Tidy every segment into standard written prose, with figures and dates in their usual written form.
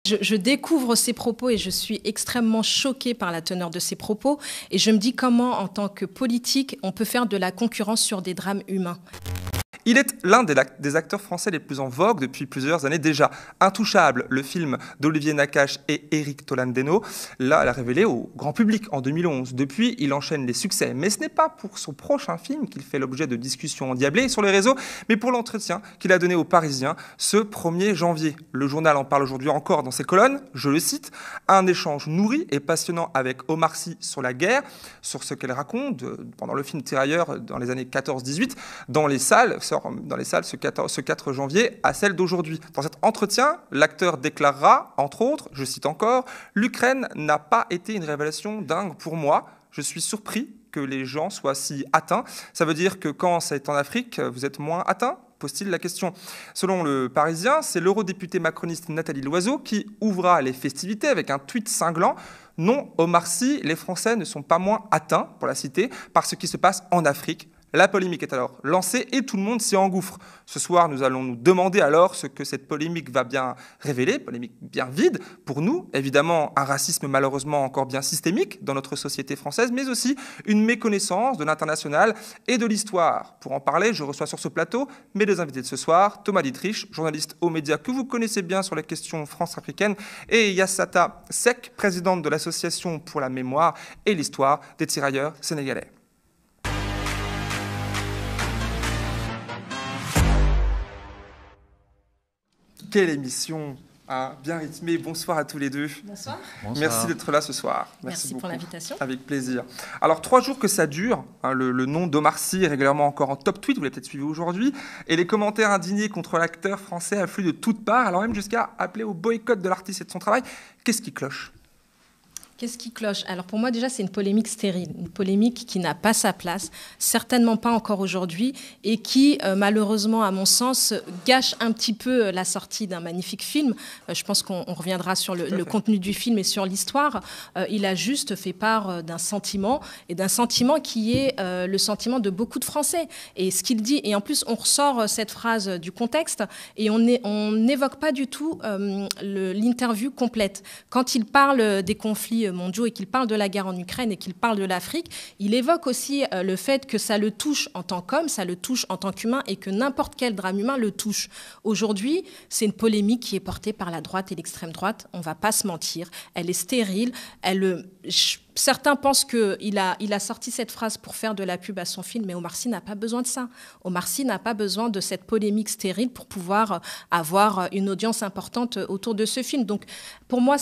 Je découvre ces propos et je suis extrêmement choquée par la teneur de ces propos. Et je me dis comment, en tant que politique, on peut faire de la concurrence sur des drames humains. Il est l'un des acteurs français les plus en vogue depuis plusieurs années déjà. Intouchable, le film d'Olivier Nakache et Éric Tolandeno, l'a révélé au grand public en 2011. Depuis, il enchaîne les succès. Mais ce n'est pas pour son prochain film qu'il fait l'objet de discussions endiablées sur les réseaux, mais pour l'entretien qu'il a donné aux Parisiens ce 1er janvier. Le journal en parle aujourd'hui encore dans ses colonnes, je le cite, un échange nourri et passionnant avec Omar Sy sur la guerre, sur ce qu'elle raconte pendant le film Tirailleurs dans les années 14-18, dans les salles ce 4 janvier à celle d'aujourd'hui. Dans cet entretien, l'acteur déclarera, entre autres, je cite encore, « L'Ukraine n'a pas été une révélation dingue pour moi. Je suis surpris que les gens soient si atteints. Ça veut dire que quand c'est en Afrique, vous êtes moins atteints ?» pose-t-il la question. Selon le Parisien, c'est l'eurodéputée macroniste Nathalie Loiseau qui ouvra les festivités avec un tweet cinglant. Non, Omar Sy, les Français ne sont pas moins atteints, pour la citer, par ce qui se passe en Afrique. La polémique est alors lancée et tout le monde s'y engouffre. Ce soir, nous allons nous demander alors ce que cette polémique va bien révéler, polémique bien vide pour nous, évidemment un racisme malheureusement encore bien systémique dans notre société française, mais aussi une méconnaissance de l'international et de l'histoire. Pour en parler, je reçois sur ce plateau mes deux invités de ce soir, Thomas Dietrich, journaliste aux médias que vous connaissez bien sur les questions france-africaines, et Yassata Seck, présidente de l'Association pour la mémoire et l'histoire des tirailleurs sénégalais. Quelle émission bien rythmée. Bonsoir à tous les deux. Bonsoir. Merci d'être là ce soir. Merci pour l'invitation. Avec plaisir. Alors, 3 jours que ça dure. Le nom d'Omar Sy est régulièrement encore en top tweet. Vous l'avez peut-être suivi aujourd'hui. Et les commentaires indignés contre l'acteur français affluent de toutes parts, alors même jusqu'à appeler au boycott de l'artiste et de son travail. Qu'est-ce qui cloche ? Qu'est-ce qui cloche ? Alors pour moi déjà c'est une polémique stérile, une polémique qui n'a pas sa place, certainement pas encore aujourd'hui, et qui malheureusement à mon sens gâche un petit peu la sortie d'un magnifique film. Je pense qu'on reviendra sur le contenu du film et sur l'histoire. Il a juste fait part d'un sentiment, et d'un sentiment qui est le sentiment de beaucoup de Français. Et ce qu'il dit, et en plus on ressort cette phrase du contexte, et on n'évoque pas du tout l'interview complète. Quand il parle des conflits mondiaux et qu'il parle de la guerre en Ukraine et qu'il parle de l'Afrique, il évoque aussi le fait que ça le touche en tant qu'homme, ça le touche en tant qu'humain et que n'importe quel drame humain le touche. Aujourd'hui, c'est une polémique qui est portée par la droite et l'extrême droite, on ne va pas se mentir, elle est stérile, certains pensent qu'il a sorti cette phrase pour faire de la pub à son film, mais Omar Sy n'a pas besoin de ça. Omar Sy n'a pas besoin de cette polémique stérile pour pouvoir avoir une audience importante autour de ce film. Donc, pour moi,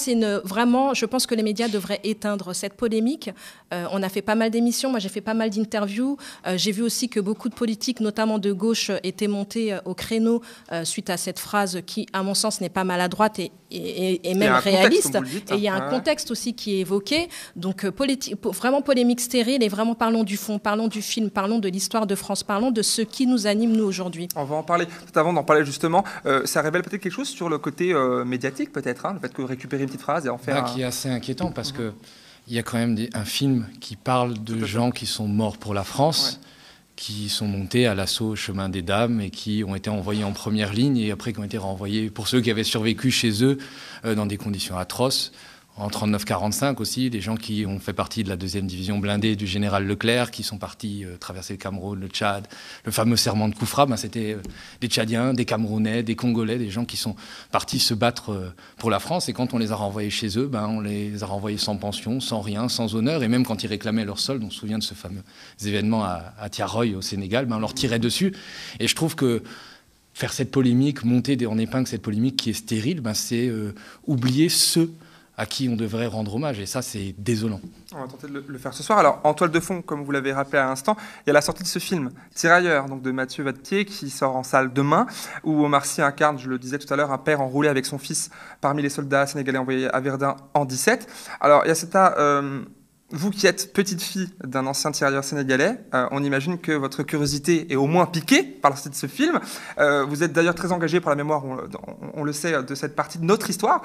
vraiment, je pense que les médias devraient éteindre cette polémique. On a fait pas mal d'émissions, moi j'ai fait pas mal d'interviews. J'ai vu aussi que beaucoup de politiques, notamment de gauche, étaient montés au créneau suite à cette phrase qui, à mon sens, n'est pas maladroite et même réaliste. Et il y a un contexte aussi qui est évoqué. Donc, vraiment polémique stérile et vraiment parlons du fond, parlons du film, parlons de l'histoire de France, parlons de ce qui nous anime nous aujourd'hui. On va en parler. Peut-être avant d'en parler justement, ça révèle peut-être quelque chose sur le côté médiatique peut-être, le fait que récupérer une petite phrase et en faire qui est assez inquiétant parce que il y a quand même un film qui parle de gens qui sont morts pour la France, qui sont montés à l'assaut au chemin des dames et qui ont été envoyés en première ligne et après qui ont été renvoyés, pour ceux qui avaient survécu chez eux, dans des conditions atroces. En 39-45 aussi, des gens qui ont fait partie de la 2e division blindée du général Leclerc, qui sont partis traverser le Cameroun, le Tchad. Le fameux serment de Koufra, c'était des Tchadiens, des Camerounais, des Congolais, des gens qui sont partis se battre pour la France. Et quand on les a renvoyés chez eux, on les a renvoyés sans pension, sans rien, sans honneur. Et même quand ils réclamaient leur solde, on se souvient de ce fameux événement à Tiaroy, au Sénégal, on leur tirait dessus. Et je trouve que faire cette polémique, monter en épingle cette polémique qui est stérile, c'est oublier ceux à qui on devrait rendre hommage. Et ça, c'est désolant. On va tenter de le faire ce soir. Alors, en toile de fond, comme vous l'avez rappelé à l'instant, il y a la sortie de ce film, Tirailleurs, donc de Mathieu Vadepied, qui sort en salle demain, où Omar Sy incarne, je le disais tout à l'heure, un père enroulé avec son fils parmi les soldats sénégalais envoyés à Verdun en 17. Alors, Yassata, Vous qui êtes petite fille d'un ancien tirailleur sénégalais, on imagine que votre curiosité est au moins piquée par la sortie de ce film. Vous êtes d'ailleurs très engagé pour la mémoire, on le sait, de cette partie de notre histoire.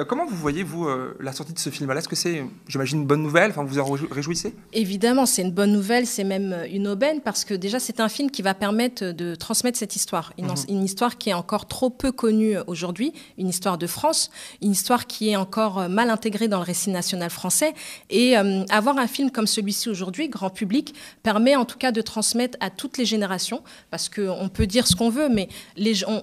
Comment vous voyez, vous, la sortie de ce film-là? Est-ce que c'est, j'imagine, une bonne nouvelle? Enfin, vous en réjouissez? Évidemment, c'est une bonne nouvelle, c'est même une aubaine, parce que déjà, c'est un film qui va permettre de transmettre cette histoire. Une histoire qui est encore trop peu connue aujourd'hui, une histoire de France, une histoire qui est encore mal intégrée dans le récit national français. Et avoir un film comme celui-ci aujourd'hui, grand public, permet en tout cas de transmettre à toutes les générations, parce qu'on peut dire ce qu'on veut, mais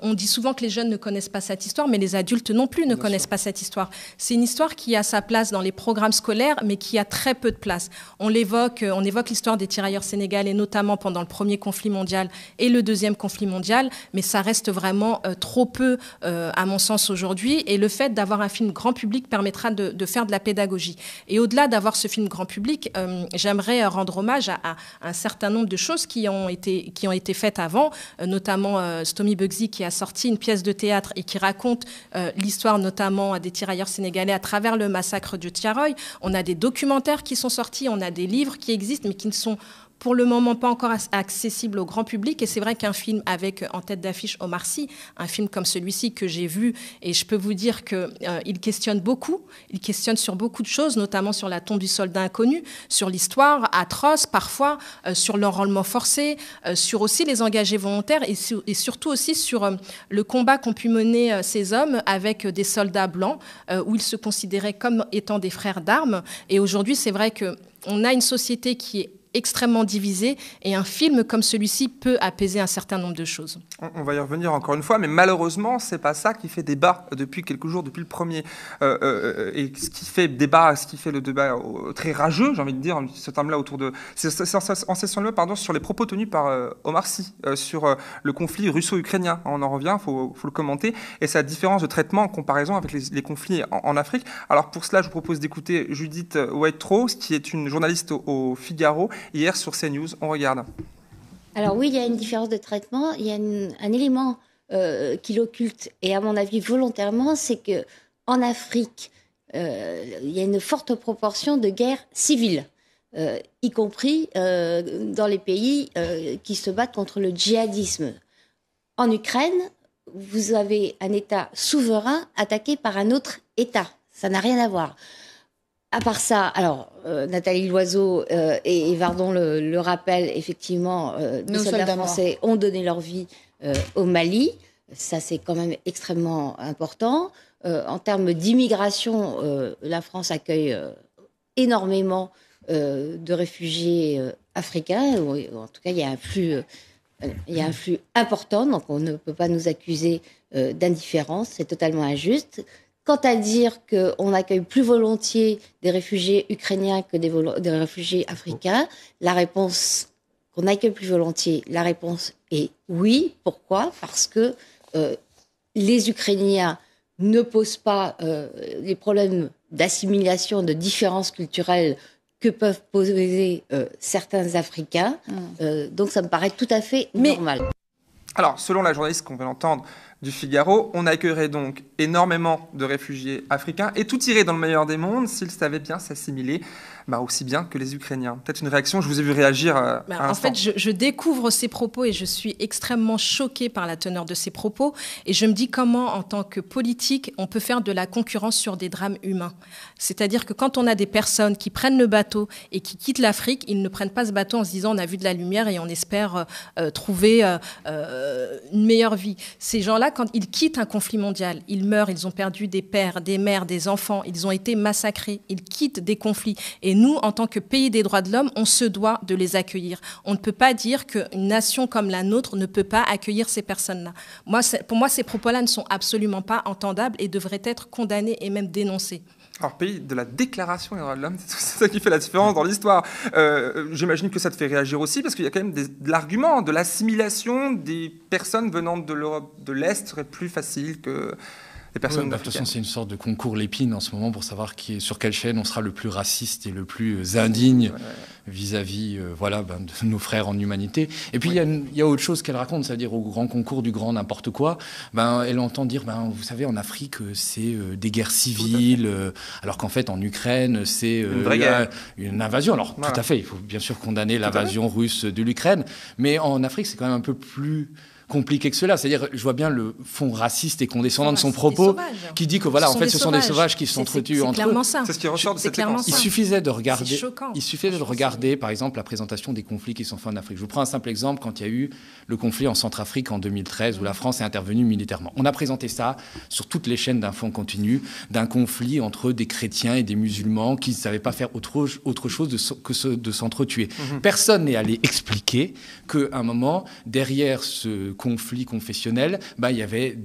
on dit souvent que les jeunes ne connaissent pas cette histoire, mais les adultes non plus ne connaissent pas cette histoire. C'est une histoire qui a sa place dans les programmes scolaires, mais qui a très peu de place. On évoque l'histoire des tirailleurs sénégalais, notamment pendant le premier conflit mondial et le deuxième conflit mondial, mais ça reste vraiment trop peu, à mon sens, aujourd'hui. Et le fait d'avoir un film grand public permettra de faire de la pédagogie. Et au-delà d'avoir ce film grand public, j'aimerais rendre hommage à un certain nombre de choses qui ont été faites avant, notamment Stomy Bugsy qui a sorti une pièce de théâtre et qui raconte l'histoire notamment des tirailleurs sénégalais à travers le massacre du Thiaroye. On a des documentaires qui sont sortis, on a des livres qui existent mais qui ne sont pour le moment pas encore accessible au grand public. Et c'est vrai qu'un film avec en tête d'affiche Omar Sy, un film comme celui-ci que j'ai vu, et je peux vous dire qu'il questionne beaucoup, il questionne sur beaucoup de choses, notamment sur la tombe du soldat inconnu, sur l'histoire atroce parfois, sur l'enrôlement forcé, sur aussi les engagés volontaires et surtout aussi sur le combat qu'ont pu mener ces hommes avec des soldats blancs, où ils se considéraient comme étant des frères d'armes. Et aujourd'hui, c'est vrai qu'on a une société qui est extrêmement divisé et un film comme celui-ci peut apaiser un certain nombre de choses. On va y revenir encore une fois, mais malheureusement, c'est pas ça qui fait débat depuis quelques jours, depuis le premier. Et ce qui fait débat, ce qui fait le débat très rageux, j'ai envie de dire, ce terme-là autour de... C'est en session-là, pardon, sur les propos tenus par Omar Sy, sur le conflit russo-ukrainien. On en revient, faut le commenter, et sa différence de traitement en comparaison avec les conflits en Afrique. Alors pour cela, je vous propose d'écouter Judith White-Rose, qui est une journaliste au Figaro, hier sur CNews. On regarde. Alors oui, il y a une différence de traitement. Il y a un élément qui l'occulte, et à mon avis volontairement, c'est que en Afrique, il y a une forte proportion de guerres civiles, y compris dans les pays qui se battent contre le djihadisme. En Ukraine, vous avez un État souverain attaqué par un autre État. Ça n'a rien à voir. À part ça, alors Nathalie Loiseau et Vardon le rappellent, effectivement, des soldats français ont donné leur vie au Mali. Ça, c'est quand même extrêmement important. En termes d'immigration, la France accueille énormément de réfugiés africains. En tout cas, il y a un flux important, donc on ne peut pas nous accuser d'indifférence. C'est totalement injuste. Quant à dire qu'on accueille plus volontiers des réfugiés ukrainiens que des réfugiés africains, la réponse qu'on accueille plus volontiers, la réponse est oui. Pourquoi ? Parce que les Ukrainiens ne posent pas les problèmes d'assimilation, de différence culturelle que peuvent poser certains Africains. Donc ça me paraît tout à fait normal. Alors, selon la journaliste qu'on vient d'entendre du Figaro, on accueillerait donc énormément de réfugiés africains et tout irait dans le meilleur des mondes s'ils savaient bien s'assimiler aussi bien que les Ukrainiens. Peut-être une réaction, je vous ai vu réagir à en fait, je découvre ces propos et je suis extrêmement choquée par la teneur de ces propos et je me dis comment, en tant que politique, on peut faire de la concurrence sur des drames humains. C'est-à-dire que quand on a des personnes qui prennent le bateau et qui quittent l'Afrique, ils ne prennent pas ce bateau en se disant on a vu de la lumière et on espère trouver une meilleure vie. Ces gens-là, quand ils quittent un conflit mondial, ils meurent, ils ont perdu des pères, des mères, des enfants, ils ont été massacrés, ils quittent des conflits. Et nous, en tant que pays des droits de l'homme, on se doit de les accueillir. On ne peut pas dire qu'une nation comme la nôtre ne peut pas accueillir ces personnes-là. Pour moi, ces propos-là ne sont absolument pas entendables et devraient être condamnés et même dénoncés. Alors, pays de la déclaration des droits de l'homme, c'est ça qui fait la différence dans l'histoire. J'imagine que ça te fait réagir aussi, parce qu'il y a quand même de l'argument, de l'assimilation des personnes venant de l'Europe de l'Est serait plus facile que les personnes de toute façon, c'est une sorte de concours Lépine en ce moment pour savoir sur quelle chaîne on sera le plus raciste et le plus indigne vis-à-vis de nos frères en humanité. Et puis, il y a autre chose qu'elle raconte, c'est-à-dire au grand concours du grand n'importe quoi, elle entend dire, vous savez, en Afrique, c'est des guerres civiles, alors qu'en fait, en Ukraine, c'est une invasion. Alors, tout à fait, il faut bien sûr condamner l'invasion russe de l'Ukraine, mais en Afrique, c'est quand même un peu plus compliqué que cela. C'est-à-dire, je vois bien le fond raciste et condescendant de son propos qui dit que en fait, ce sont des sauvages qui s'entretuent entre eux. C'est ce qui ressort de cette séquence. Il suffisait de regarder, par exemple, la présentation des conflits qui sont faits en Afrique. Je vous prends un simple exemple, quand il y a eu le conflit en Centrafrique en 2013, où la France est intervenue militairement. On a présenté ça sur toutes les chaînes d'infos en continu, d'un conflit entre des chrétiens et des musulmans qui ne savaient pas faire autre chose que de s'entretuer. Personne n'est allé expliquer qu'à un moment, derrière ce conflit confessionnel, il y avait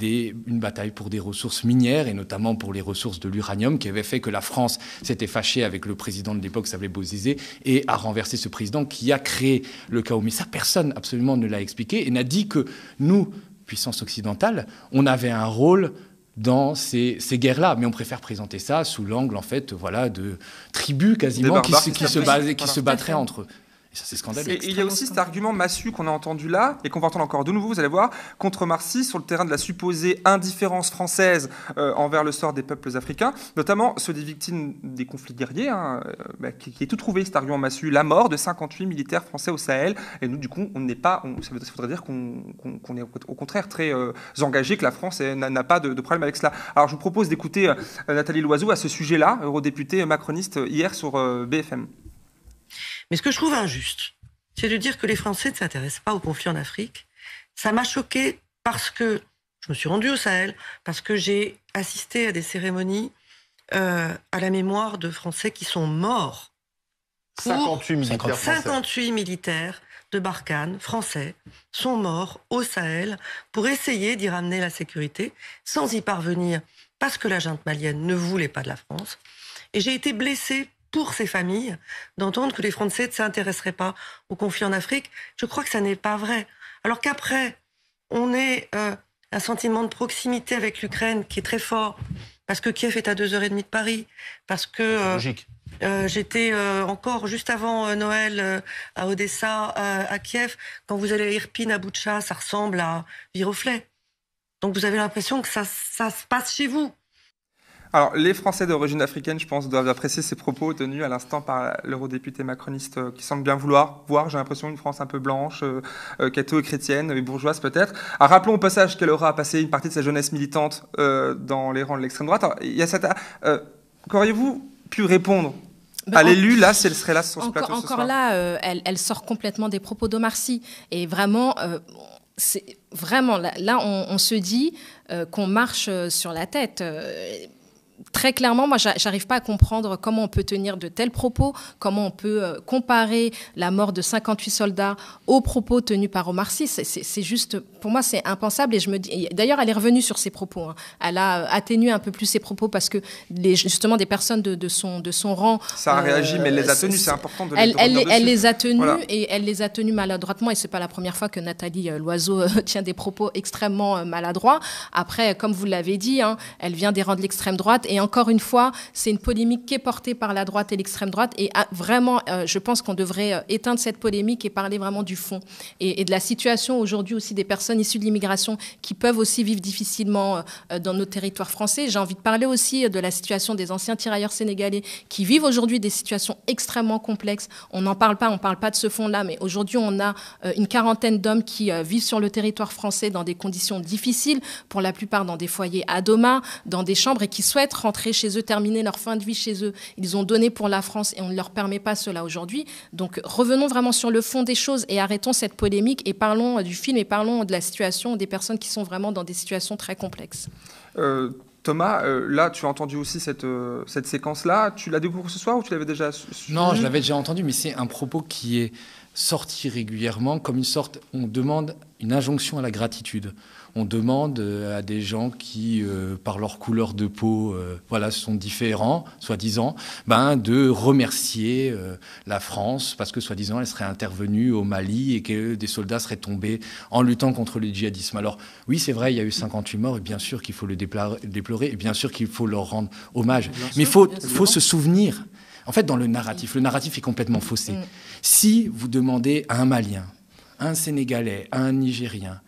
une bataille pour des ressources minières, et notamment pour les ressources de l'uranium, qui avait fait que la France s'était fâchée avec le président de l'époque, s'appelait Bozizé, et a renversé ce président qui a créé le chaos. Mais ça, personne absolument ne l'a expliqué et n'a dit que nous, puissance occidentale, on avait un rôle dans ces guerres-là. Mais on préfère présenter ça sous l'angle, en fait, de tribus quasiment qui se battraient entre eux. Et ça, c'est scandaleux. Et il y a aussi cet argument massu qu'on a entendu là, et qu'on va entendre encore de nouveau, vous allez voir, contre Marcy, sur le terrain de la supposée indifférence française envers le sort des peuples africains, notamment ceux des victimes des conflits guerriers, qui est tout trouvé, cet argument massu, la mort de 58 militaires français au Sahel. Et nous, du coup, ça voudrait dire qu'on est au contraire très engagé, que la France n'a pas de problème avec cela. Alors, je vous propose d'écouter Nathalie Loiseau à ce sujet-là, eurodéputée macroniste, hier sur BFM. Mais ce que je trouve injuste, c'est de dire que les Français ne s'intéressent pas au conflit en Afrique. Ça m'a choquée parce que je me suis rendue au Sahel, parce que j'ai assisté à des cérémonies à la mémoire de Français qui sont morts. 58 militaires de Barkhane, français, sont morts au Sahel pour essayer d'y ramener la sécurité, sans y parvenir, parce que la junte malienne ne voulait pas de la France. Et j'ai été blessée pour ces familles, d'entendre que les Français ne s'intéresseraient pas au conflit en Afrique. Je crois que ça n'est pas vrai. Alors qu'après, on ait un sentiment de proximité avec l'Ukraine qui est très fort, parce que Kiev est à 2h30 de Paris, parce que j'étais encore juste avant Noël à Odessa, à Kiev. Quand vous allez à Irpin, à Boutcha, ça ressemble à Viroflay. Donc vous avez l'impression que ça se passe chez vous. Alors, les Français d'origine africaine, je pense, doivent apprécier ces propos tenus à l'instant par l'eurodéputé macroniste qui semble bien vouloir voir, j'ai l'impression, une France un peu blanche, catho-chrétienne et bourgeoise peut-être. Alors, rappelons au passage qu'elle aura passé une partie de sa jeunesse militante dans les rangs de l'extrême droite. Alors, il y a cette... qu'auriez-vous pu répondre à l'élu, là, si elle serait là sur ce plateau ce soir ? Encore là, elle sort complètement des propos d'Omar Sy. Et vraiment... c'est vraiment là on se dit qu'on marche sur la tête. Très clairement, moi, j'arrive pas à comprendre comment on peut tenir de tels propos, comment on peut comparer la mort de 58 soldats aux propos tenus par Omar Sy. C'est juste, pour moi, c'est impensable. Et je me dis, d'ailleurs, elle est revenue sur ses propos. Hein. Elle a atténué un peu plus ses propos parce que justement des personnes de son rang. Ça a réagi, mais elle les a tenus. C'est important de elle les a tenus et elle les a tenus maladroitement. Et c'est pas la première fois que Nathalie Loiseau tient des propos extrêmement maladroits. Après, comme vous l'avez dit, hein, elle vient des rangs de l'extrême droite. Et encore une fois, c'est une polémique qui est portée par la droite et l'extrême droite. Et vraiment, je pense qu'on devrait éteindre cette polémique et parler vraiment du fond. Et de la situation aujourd'hui aussi des personnes issues de l'immigration qui peuvent aussi vivre difficilement dans nos territoires français. J'ai envie de parler aussi de la situation des anciens tirailleurs sénégalais qui vivent aujourd'hui des situations extrêmement complexes. On n'en parle pas, on ne parle pas de ce fond-là, mais aujourd'hui, on a une quarantaine d'hommes qui vivent sur le territoire français dans des conditions difficiles, pour la plupart dans des foyers à Doma, dans des chambres, et qui souhaitent rentrer chez eux, terminer leur fin de vie chez eux. Ils ont donné pour la France et on ne leur permet pas cela aujourd'hui. Donc revenons vraiment sur le fond des choses et arrêtons cette polémique et parlons du film et parlons de la situation des personnes qui sont vraiment dans des situations très complexes. Thomas, là, tu as entendu aussi cette séquence-là. Tu l'as découvert ce soir ou tu l'avais déjà su? Non, je l'avais déjà entendu, mais c'est un propos qui est sorti régulièrement comme une sorte... On demande une injonction à la gratitude. on demande à des gens qui, par leur couleur de peau, sont différents, soi-disant, de remercier la France parce que, soi-disant, elle serait intervenue au Mali et que des soldats seraient tombés en luttant contre le djihadisme. Alors, oui, c'est vrai, il y a eu 58 morts, et bien sûr qu'il faut le déplorer, et bien sûr qu'il faut leur rendre hommage. Mais il faut se souvenir. En fait, dans le narratif est complètement faussé. Si vous demandez à un Malien, à un Sénégalais, à un Nigérien,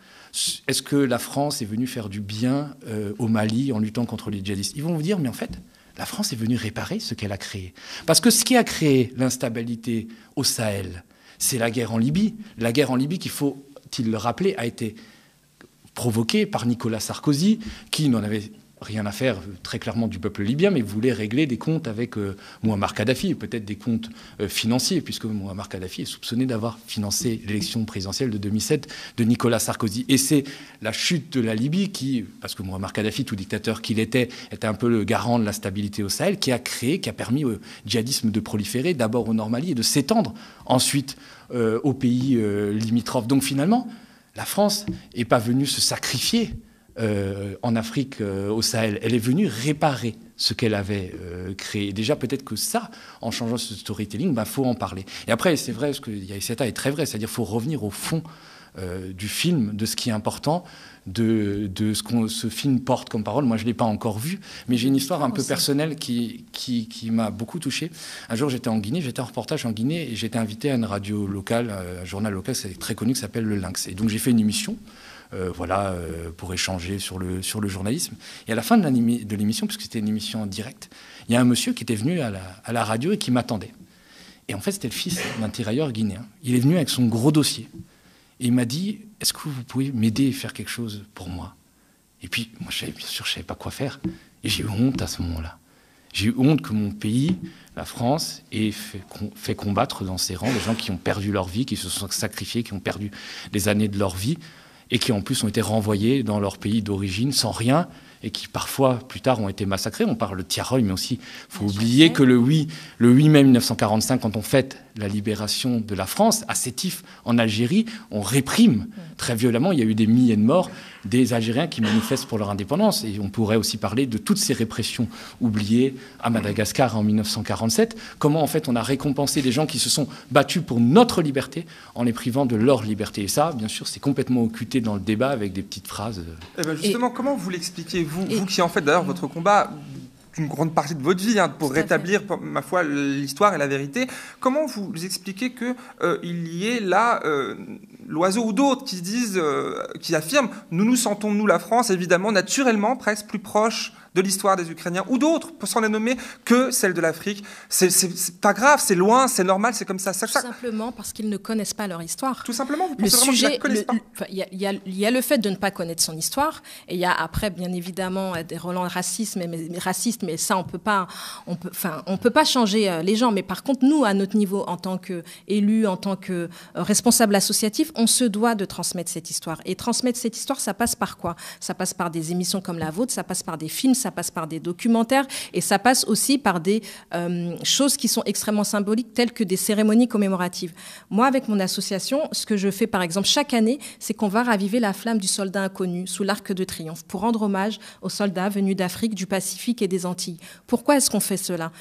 est-ce que la France est venue faire du bien au Mali en luttant contre les djihadistes? Ils vont vous dire, mais en fait, la France est venue réparer ce qu'elle a créé. Parce que ce qui a créé l'instabilité au Sahel, c'est la guerre en Libye. La guerre en Libye, qu'il faut-il le rappeler, a été provoquée par Nicolas Sarkozy, qui n'en avait rien à faire très clairement du peuple libyen, mais voulait régler des comptes avec Mouammar Kadhafi, peut-être des comptes financiers, puisque Mouammar Kadhafi est soupçonné d'avoir financé l'élection présidentielle de 2007 de Nicolas Sarkozy. Et c'est la chute de la Libye qui, parce que Mouammar Kadhafi, tout dictateur qu'il était un peu le garant de la stabilité au Sahel, qui a permis au djihadisme de proliférer, d'abord au Nord Mali et de s'étendre ensuite aux pays limitrophes. Donc finalement, la France n'est pas venue se sacrifier en Afrique, au Sahel. Elle est venue réparer ce qu'elle avait créé. Déjà, peut-être que ça, en changeant ce storytelling, faut en parler. Et après, c'est vrai, ce que Yaissata est très vrai, c'est-à-dire qu'il faut revenir au fond du film, de ce qui est important, de ce que ce film porte comme parole. Moi, je ne l'ai pas encore vu, mais j'ai une histoire un peu personnelle qui m'a beaucoup touché. Un jour, j'étais en Guinée, j'étais en reportage en Guinée, et j'étais invité à une radio locale, un journal local, c'est très connu, qui s'appelle Le Lynx. Et donc, j'ai fait une émission pour échanger sur le journalisme. Et à la fin de l'émission, puisque c'était une émission en direct, il y a un monsieur qui était venu à la radio et qui m'attendait. Et en fait, c'était le fils d'un tirailleur guinéen. Il est venu avec son gros dossier. Et il m'a dit, est-ce que vous pouvez m'aider et faire quelque chose pour moi? Et puis, moi, bien sûr, je ne savais pas quoi faire. Et j'ai eu honte à ce moment-là. J'ai eu honte que mon pays, la France, ait fait combattre dans ses rangs des gens qui ont perdu leur vie, qui se sont sacrifiés, qui ont perdu des années de leur vie, et qui en plus ont été renvoyés dans leur pays d'origine sans rien, et qui parfois, plus tard, ont été massacrés. On parle de Tiaroy, mais aussi, il faut oublier que le 8 mai 1945, quand on fête la libération de la France, à Sétif, en Algérie, on réprime très violemment. Il y a eu des milliers de morts, des Algériens qui manifestent pour leur indépendance. Et on pourrait aussi parler de toutes ces répressions oubliées à Madagascar en 1947. Comment, en fait, on a récompensé des gens qui se sont battus pour notre liberté en les privant de leur liberté. Et ça, bien sûr, c'est complètement occulté dans le débat avec des petites phrases. Justement, comment vous l'expliquez, vous qui en faites d'ailleurs votre combat une grande partie de votre vie pour rétablir, ma foi, l'histoire et la vérité. Comment vous expliquez qu'il y ait là l'oiseau ou d'autres qui disent, qui affirment, nous sentons, nous, la France, évidemment, naturellement, presque plus proche de l'histoire des Ukrainiens, ou d'autres, sans les nommer, que celle de l'Afrique. C'est pas grave, c'est loin, c'est normal, c'est comme ça. Tout simplement parce qu'ils ne connaissent pas leur histoire. Tout simplement, vous pensez vraiment qu'ils ne la connaissent pas? Il y a le fait de ne pas connaître son histoire, et il y a après, bien évidemment, des relents racistes, mais ça, on peut pas changer les gens. Mais par contre, nous, à notre niveau, en tant qu'élus, en tant que responsables associatifs, on se doit de transmettre cette histoire. Et transmettre cette histoire, ça passe par quoi? Ça passe par des émissions comme la vôtre, ça passe par des films, ça passe par des documentaires, et ça passe aussi par des choses qui sont extrêmement symboliques, telles que des cérémonies commémoratives. Moi, avec mon association, ce que je fais, par exemple, chaque année, c'est qu'on va raviver la flamme du soldat inconnu sous l'Arc de Triomphe pour rendre hommage aux soldats venus d'Afrique, du Pacifique et des Antilles. Pourquoi est-ce qu'on fait cela?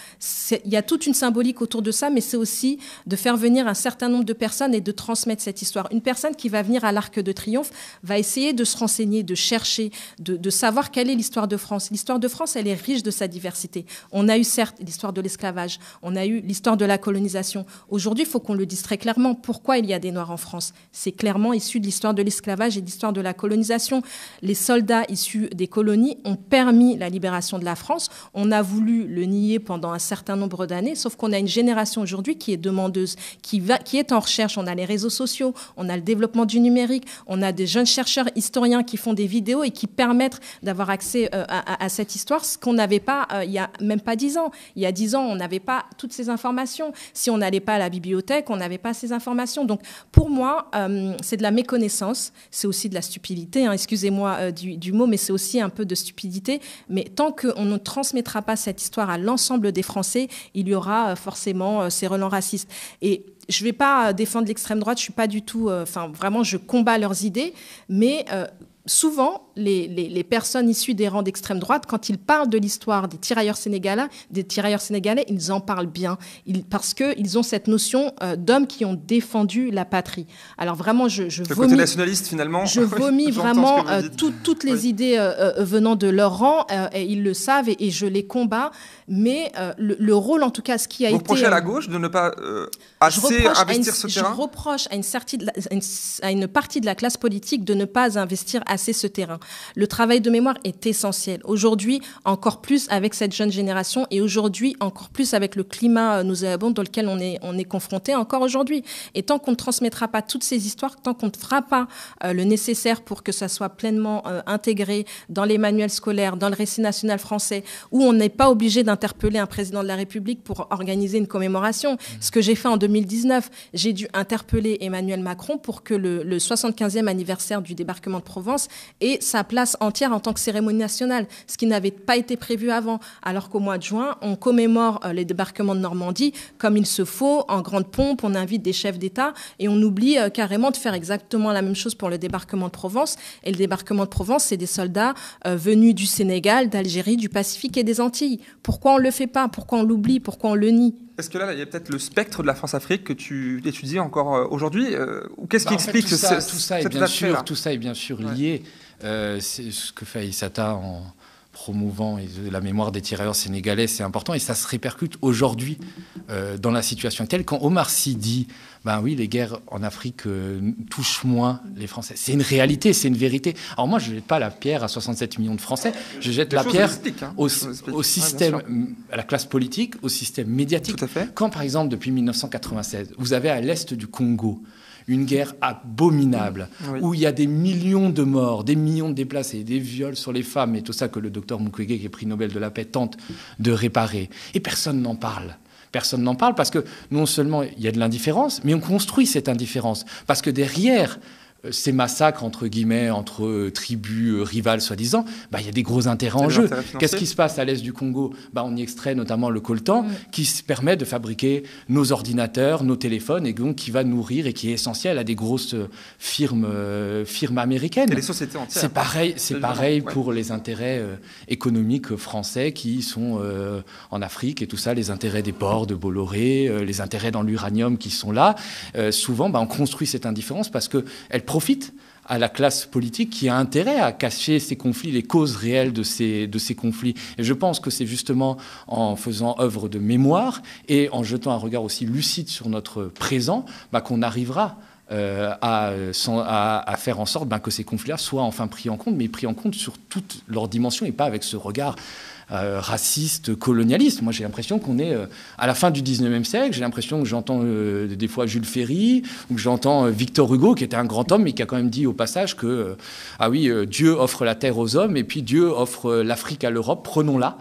Il y a toute une symbolique autour de ça, mais c'est aussi de faire venir un certain nombre de personnes et de transmettre cette histoire. Une personne qui va venir à l'Arc de Triomphe va essayer de se renseigner, de chercher, de savoir quelle est l'histoire de France. L'histoire de France, elle est riche de sa diversité. On a eu certes l'histoire de l'esclavage, on a eu l'histoire de la colonisation. Aujourd'hui, il faut qu'on le dise très clairement. Pourquoi il y a des Noirs en France? C'est clairement issu de l'histoire de l'esclavage et de l'histoire de la colonisation. Les soldats issus des colonies ont permis la libération de la France. On a voulu le nier pendant un certain nombre d'années, sauf qu'on a une génération aujourd'hui qui est demandeuse, qui est en recherche. On a les réseaux sociaux, on a le développement du numérique, on a des jeunes chercheurs historiens qui font des vidéos et qui permettent d'avoir accès à cette histoire, ce qu'on n'avait pas il n'y a même pas 10 ans. Il y a 10 ans, on n'avait pas toutes ces informations. Si on n'allait pas à la bibliothèque, on n'avait pas ces informations. Donc, pour moi, c'est de la méconnaissance, c'est aussi de la stupidité, excusez-moi du mot, mais c'est aussi un peu de stupidité. Mais tant qu'on ne transmettra pas cette histoire à l'ensemble des Français, il y aura forcément ces relents racistes. Et je ne vais pas défendre l'extrême droite, je ne suis pas du tout... vraiment, je combats leurs idées, mais... souvent, les personnes issues des rangs d'extrême droite, quand ils parlent de l'histoire des tirailleurs sénégalais, ils en parlent bien, parce qu'ils ont cette notion d'hommes qui ont défendu la patrie. Alors vraiment, je le vomis... côté nationaliste, finalement. Je vomis vraiment toutes les oui. idées venant de leur rang, et ils le savent, et je les combats. Mais le rôle, en tout cas, ce qui a Vous été... reprochez à la gauche de ne pas assez investir ce terrain? Je reproche à une partie de la classe politique de ne pas investir assez ce terrain. Le travail de mémoire est essentiel. Aujourd'hui, encore plus avec cette jeune génération, et aujourd'hui, encore plus avec le climat nauséabond dans lequel on est confronté encore aujourd'hui. Et tant qu'on ne transmettra pas toutes ces histoires, tant qu'on ne fera pas le nécessaire pour que ça soit pleinement intégré dans les manuels scolaires, dans le récit national français, où on n'est pas obligé d'interpeller un président de la République pour organiser une commémoration. Ce que j'ai fait en 2019, j'ai dû interpeller Emmanuel Macron pour que le 75e anniversaire du débarquement de Provence ait sa place entière en tant que cérémonie nationale, ce qui n'avait pas été prévu avant, alors qu'au mois de juin, on commémore les débarquements de Normandie comme il se faut, en grande pompe, on invite des chefs d'État, et on oublie carrément de faire exactement la même chose pour le débarquement de Provence. Et le débarquement de Provence, c'est des soldats venus du Sénégal, d'Algérie, du Pacifique et des Antilles. Pourquoi on ne le fait pas? Pourquoi on l'oublie? Pourquoi on le nie? Est-ce que là, il y a peut-être le spectre de la France-Afrique que tu étudies encore aujourd'hui? Ou qu'est-ce qui explique tout ça est bien sûr lié. C'est ce que fait Aïssata en promouvant la mémoire des tirailleurs sénégalais, c'est important, et ça se répercute aujourd'hui dans la situation actuelle. Quand Omar Sy dit ben oui, les guerres en Afrique touchent moins les Français, c'est une réalité, c'est une vérité. Alors moi, je ne jette pas la pierre à 67 millions de Français, je jette la pierre au système, à la classe politique, au système médiatique. Tout à fait. Quand, par exemple, depuis 1996, vous avez à l'est du Congo une guerre abominable, où il y a des millions de morts, des millions de déplacés, des viols sur les femmes, et tout ça que le docteur Mukwege, qui est prix Nobel de la paix, tente de réparer. Et personne n'en parle. Personne n'en parle parce que non seulement il y a de l'indifférence, mais on construit cette indifférence. Parce que derrière ces massacres, entre guillemets, entre tribus rivales, soi-disant, il y a des gros intérêts en jeu. Qu'est-ce qui se passe à l'est du Congo? On y extrait notamment le coltan, qui permet de fabriquer nos ordinateurs, nos téléphones, et donc qui va nourrir et qui est essentiel à des grosses firmes américaines. Et les sociétés entières. C'est pareil pour les intérêts économiques français qui sont en Afrique, et tout ça, les intérêts des ports de Bolloré, les intérêts dans l'uranium qui sont là. Souvent, on construit cette indifférence parce qu'elle profite à la classe politique qui a intérêt à cacher ces conflits, les causes réelles de ces conflits. Et je pense que c'est justement en faisant œuvre de mémoire et en jetant un regard aussi lucide sur notre présent qu'on arrivera à faire en sorte que ces conflits-là soient enfin pris en compte, mais pris en compte sur toutes leurs dimensions et pas avec ce regard raciste, colonialiste. Moi, j'ai l'impression qu'on est à la fin du 19e siècle. J'ai l'impression que j'entends des fois Jules Ferry, ou que j'entends Victor Hugo, qui était un grand homme, mais qui a quand même dit au passage que Dieu offre la terre aux hommes, et puis Dieu offre l'Afrique à l'Europe, prenons-la.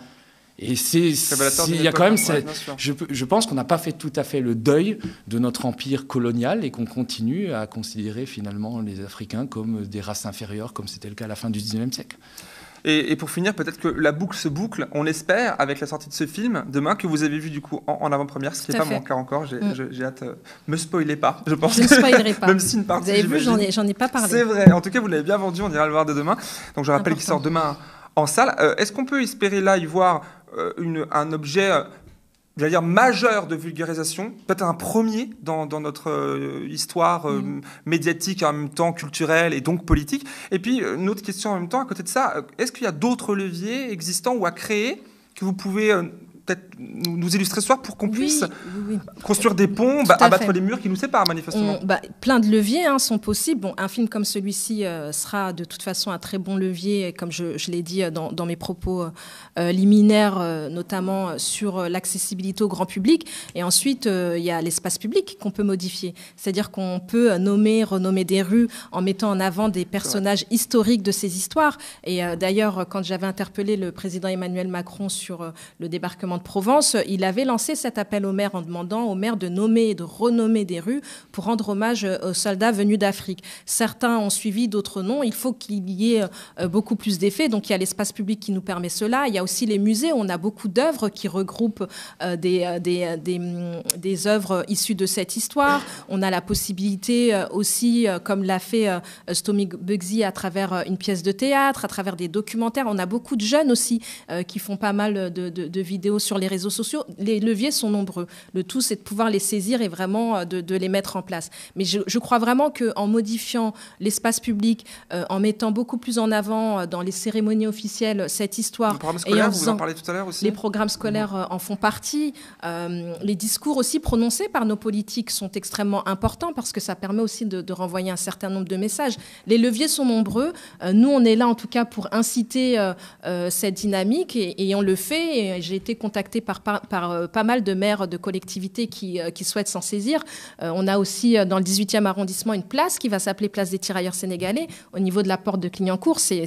Et il y a quand même, je pense qu'on n'a pas fait tout à fait le deuil de notre empire colonial, et qu'on continue à considérer finalement les Africains comme des races inférieures, comme c'était le cas à la fin du 19e siècle. Et pour finir, peut-être que la boucle se boucle, on l'espère, avec la sortie de ce film demain, que vous avez vu du coup en avant-première, ce qui n'est pas mon cas encore. J'ai hâte. Me spoilez pas, je pense. Je ne spoilerai pas. Même si une partie, vous avez vu, j'en ai pas parlé. C'est vrai. En tout cas, vous l'avez bien vendu. On ira le voir dès demain. Donc je rappelle qu'il sort demain en salle. Est-ce qu'on peut espérer là y voir un objet j'allais dire majeur de vulgarisation, peut-être un premier dans notre histoire médiatique, en même temps culturelle et donc politique. Et puis, une autre question en même temps, à côté de ça, est-ce qu'il y a d'autres leviers existants ou à créer que vous pouvez peut-être nous illustrer ce soir pour qu'on puisse construire des ponts, abattre les murs qui nous séparent manifestement? Plein de leviers sont possibles. Bon, un film comme celui-ci sera de toute façon un très bon levier, comme je l'ai dit dans mes propos liminaires, notamment sur l'accessibilité au grand public. Et ensuite, il y a l'espace public qu'on peut modifier. C'est-à-dire qu'on peut renommer des rues en mettant en avant des personnages historiques de ces histoires. Et d'ailleurs, quand j'avais interpellé le président Emmanuel Macron sur le débarquement de Provence, Provence, il avait lancé cet appel aux maires en demandant aux maires de nommer et de renommer des rues pour rendre hommage aux soldats venus d'Afrique. Certains ont suivi, d'autres non. Il faut qu'il y ait beaucoup plus d'effets. Donc il y a l'espace public qui nous permet cela. Il y a aussi les musées. On a beaucoup d'œuvres qui regroupent des œuvres issues de cette histoire. On a la possibilité aussi, comme l'a fait Stomy Bugsy à travers une pièce de théâtre, à travers des documentaires. On a beaucoup de jeunes aussi qui font pas mal de vidéos sur les réseaux sociaux. Les leviers sont nombreux. Le tout, c'est de pouvoir les saisir et vraiment de les mettre en place. Mais je crois vraiment qu'en modifiant l'espace public, en mettant beaucoup plus en avant dans les cérémonies officielles cette histoire... Les programmes scolaires, vous en parlez tout à l'heure aussi. Les programmes scolaires en font partie. Les discours aussi prononcés par nos politiques sont extrêmement importants parce que ça permet aussi de renvoyer un certain nombre de messages. Les leviers sont nombreux. Nous, on est là en tout cas pour inciter cette dynamique et on le fait. Et j'ai été contactée par pas mal de maires de collectivités qui souhaitent s'en saisir. On a aussi dans le 18e arrondissement une place qui va s'appeler Place des Tirailleurs Sénégalais au niveau de la porte de Clignancourt. C'est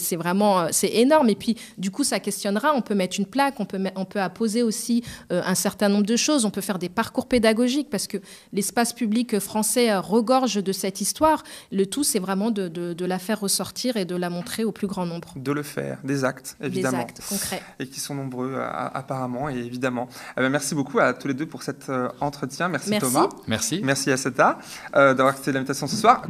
énorme. Et puis, du coup, ça questionnera. On peut mettre une plaque, on peut apposer aussi un certain nombre de choses. On peut faire des parcours pédagogiques parce que l'espace public français regorge de cette histoire. Le tout, c'est vraiment de la faire ressortir et de la montrer au plus grand nombre. De le faire, des actes, évidemment. Des actes concrets. Et qui sont nombreux, apparemment, et évidemment. Merci beaucoup à tous les deux pour cet entretien. Merci Thomas. Merci. Merci Asseta d'avoir accepté l'invitation ce soir.